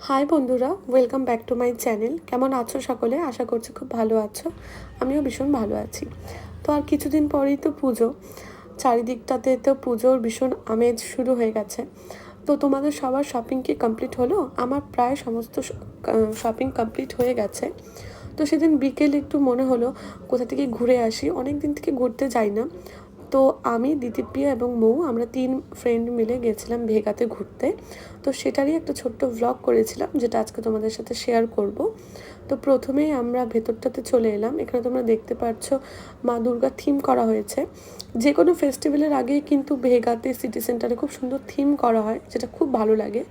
High বন্ধুরা, welcome back to my channel. কেমন আছো সকলে? আশা করছি খুব ভালো আছো। আমিও ভীষণ ভালো আছি। তো আর কিছুদিন পরেই তো পুজো, চারিদিকটাতে তো পুজোর ভীষণ আমেজ শুরু হয়ে গেছে। তো তোমাদের সবার শপিং কি কমপ্লিট হলো? আমার প্রায় সমস্ত শপিং কমপ্লিট হয়ে গেছে। তো সেদিন বিকেলে একটু মনে হলো কোথা থেকে ঘুরে আসি, অনেক দিন থেকে ঘুরতে যাই না। তো আমি, দিদিপ্রিয়া এবং মৌ আমরা 3 ফ্রেন্ড মিলে গেছিলাম ভেগাতে ঘুরতে। তো সেটারই একটা ছোট্ট ভ্লগ করেছিলাম, যেটা আজকে তোমাদের সাথে শেয়ার করব। তো প্রথমেই আমরা ভেতরটাতে চলে এলাম। এখানে তোমরা দেখতে পাচ্ছ মা দুর্গার থিম করা হয়েছে। যে কোনো ফেস্টিভ্যালের আগেই কিন্তু ভেগাতে সিটি সেন্টারে খুব সুন্দর থিম করা হয়, যেটা খুব ভালো লাগে।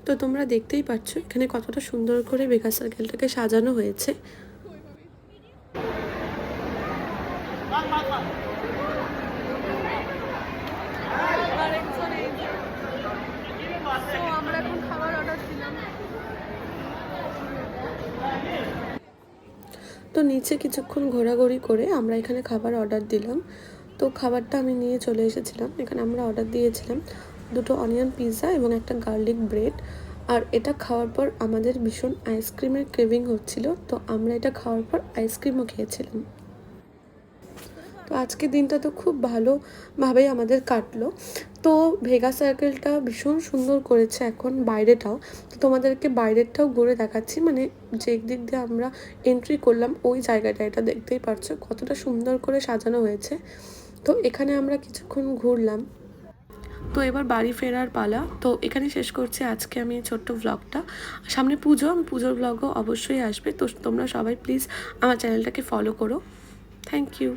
তো তোমরা দেখতেই পাচ্ছ এখানে কতটা সুন্দর করে ভেগা সার্কেলটাকে সাজানো হয়েছে। আমরা এখন খাবার অর্ডার দিলাম। তো নিচে কিছুক্ষণ ঘোরাঘুরি করে আমরা এখানে খাবার অর্ডার দিলাম। তো খাবারটা আমি নিয়ে চলে এসেছিলাম। এখানে আমরা অর্ডার দিয়েছিলাম 2টো অনিয়ন পিৎজা এবং একটা গার্লিক ব্রেড। আর এটা খাওয়ার পর আমাদের ভীষণ আইসক্রিমের ক্রেভিং হচ্ছিল, তো আমরা এটা খাওয়ার পর আইসক্রিমও খেয়েছিলাম। তো আজকের দিনটা তো খুব ভালোভাবেই আমাদের কাটলো। তো ভেগা সার্কেলটা ভীষণ সুন্দর করেছে এখন বাইরেটাও। তো তোমাদেরকে বাইরেরটাও ঘুরে দেখাচ্ছি, মানে যে দিক দিয়ে আমরা এন্ট্রি করলাম ওই জায়গাটা, এটা দেখতেই পারছো কতটা সুন্দর করে সাজানো হয়েছে। তো এখানে আমরা কিছুক্ষণ ঘুরলাম। তো এবার বাড়ি ফেরার পালা। তো এখানে শেষ করছি আজকে আমি ছোট্ট ব্লগটা। সামনে পুজো, আমি পুজোর ব্লগও অবশ্যই আসবে। তো তোমরা সবাই প্লিজ আমার চ্যানেলটাকে ফলো করো। Thank you.